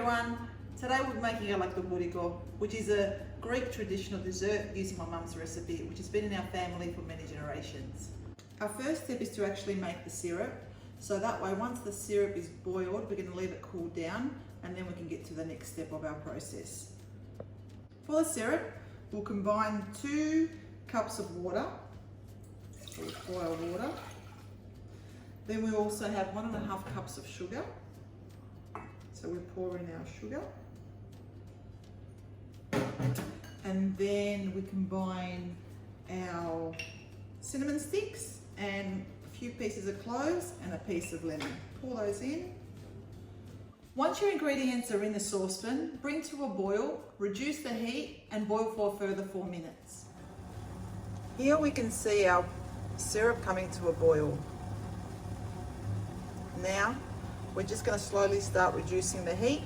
everyone. Today we're making Galaktobouriko, which is a Greek traditional dessert using my mum's recipe, which has been in our family for many generations. Our first step is to actually make the syrup. So that way, once the syrup is boiled, we're going to leave it cool down and then we can get to the next step of our process. For the syrup, we'll combine 2 cups of water, or boiled water. Then we also have 1.5 cups of sugar. So we pour in our sugar. And then we combine our cinnamon sticks and a few pieces of cloves and a piece of lemon. Pour those in. Once your ingredients are in the saucepan, bring to a boil, reduce the heat and boil for a further 4 minutes. Here we can see our syrup coming to a boil. Now, we're just going to slowly start reducing the heat.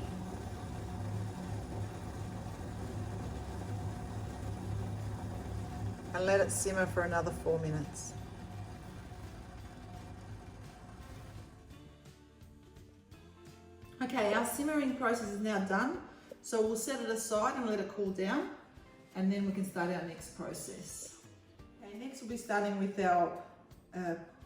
And let it simmer for another 4 minutes. Okay, our simmering process is now done. So we'll set it aside and let it cool down. And then we can start our next process. Okay, next we'll be starting with our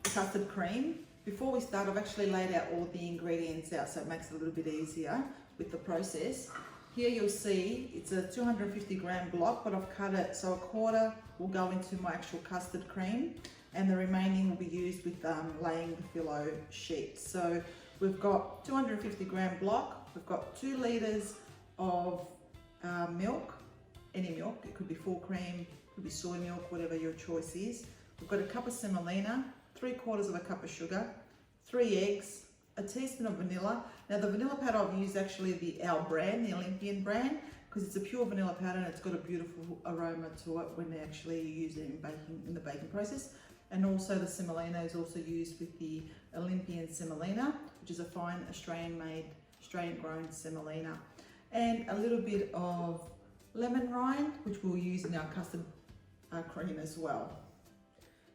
custard cream. Before we start, I've actually laid out all the ingredients out so it makes it a little bit easier with the process. Here you'll see it's a 250 gram block, but I've cut it so a quarter will go into my actual custard cream and the remaining will be used with laying the phyllo sheet. So we've got 250 gram block, we've got 2 litres of milk, any milk, it could be full cream, it could be soy milk, whatever your choice is. We've got a cup of semolina, 3/4 of a cup of sugar, 3 eggs, a teaspoon of vanilla. Now the vanilla powder I've used actually our brand, the Olympian brand, because it's a pure vanilla powder and it's got a beautiful aroma to it when they actually use it in the baking process. And also the semolina is also used with the Olympian semolina, which is a fine Australian-made, Australian-grown semolina. And a little bit of lemon rind, which we'll use in our custard cream as well.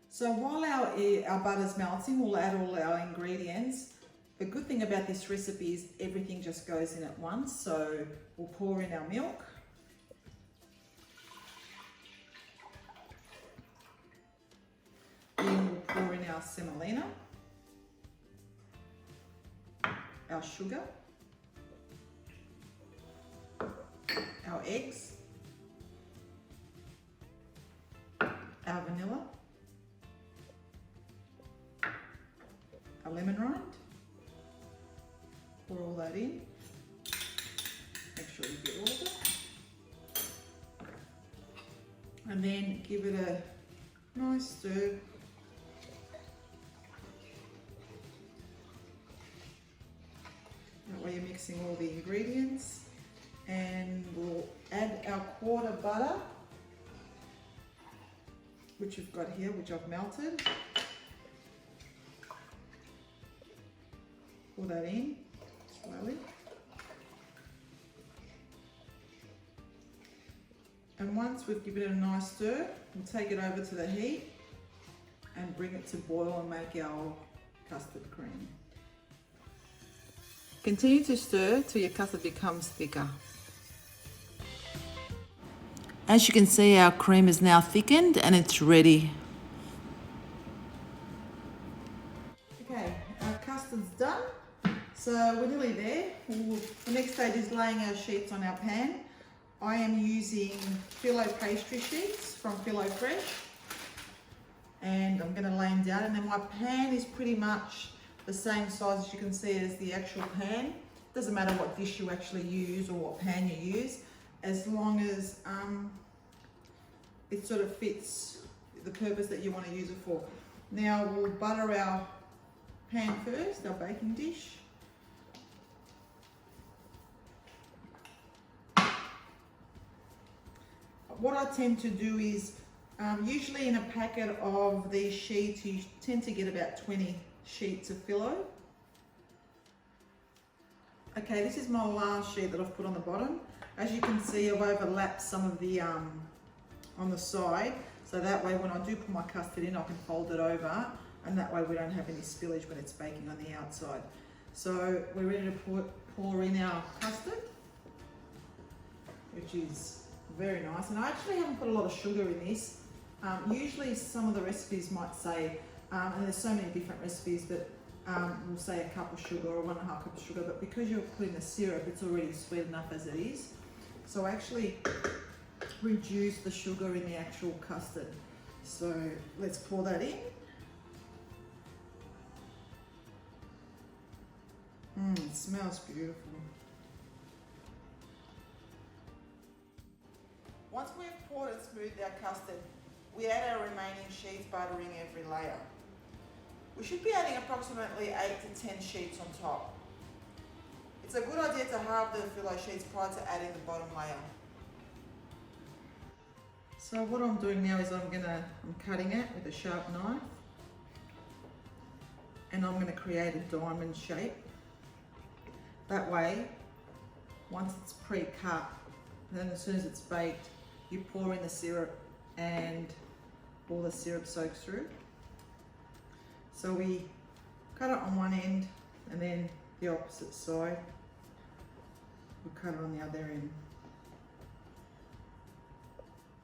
So while our butter's melting, we'll add all our ingredients. The good thing about this recipe is everything just goes in at once. So we'll pour in our milk. Then we'll pour in our semolina, our sugar, our eggs, our vanilla, our lemon rind. Pour all that in. Make sure you get all of it. And then give it a nice stir. That way you're mixing all the ingredients. And we'll add our quarter butter, which we've got here, which I've melted. Pour that in slowly. And once we've given it a nice stir, we'll take it over to the heat and bring it to boil and make our custard cream. Continue to stir till your custard becomes thicker. As you can see, our cream is now thickened and it's ready. Okay, our custard's done. So we're nearly there. The next stage is laying our sheets on our pan. I am using phyllo pastry sheets from Phyllo Fresh. And I'm going to lay them down. And then my pan is pretty much the same size as you can see as the actual pan. Doesn't matter what dish you actually use or what pan you use, as long as it sort of fits the purpose that you want to use it for. Now we'll butter our pan first, our baking dish. What I tend to do is, usually in a packet of these sheets, you tend to get about 20 sheets of phyllo. Okay, this is my last sheet that I've put on the bottom. As you can see, I've overlapped some of the on the side, so that way when I do put my custard in, I can fold it over, and that way we don't have any spillage when it's baking on the outside. So we're ready to pour in our custard, which is very nice. And I actually haven't put a lot of sugar in this. Usually some of the recipes might say, and there's so many different recipes, but we'll say a cup of sugar or 1.5 cups of sugar, but because you're putting the syrup, it's already sweet enough as it is. So I actually reduce the sugar in the actual custard. So let's pour that in. It smells beautiful. Once we've poured and smoothed our custard, we add our remaining sheets, buttering every layer. We should be adding approximately 8 to 10 sheets on top. It's a good idea to halve the phyllo sheets prior to adding the bottom layer. So what I'm doing now is I'm cutting it with a sharp knife, and I'm going to create a diamond shape. That way, once it's pre-cut, then as soon as it's baked, you pour in the syrup and all the syrup soaks through. So we cut it on one end and then the opposite side, we cut it on the other end.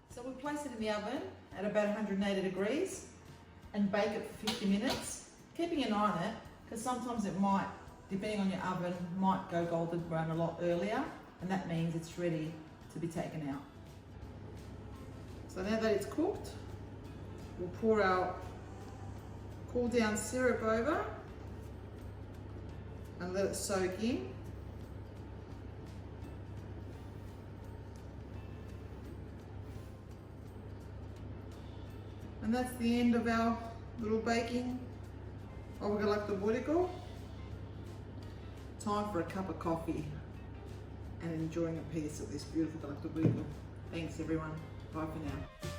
So we place it in the oven at about 180 degrees and bake it for 50 minutes, keeping an eye on it, because sometimes it might, depending on your oven, might go golden brown a lot earlier, and that means it's ready to be taken out. So now that it's cooked, we'll pour our cool down syrup over and let it soak in. And that's the end of our little baking of Galaktobouriko. Time for a cup of coffee and enjoying a piece of this beautiful Galaktobouriko. Thanks everyone. Bye for now.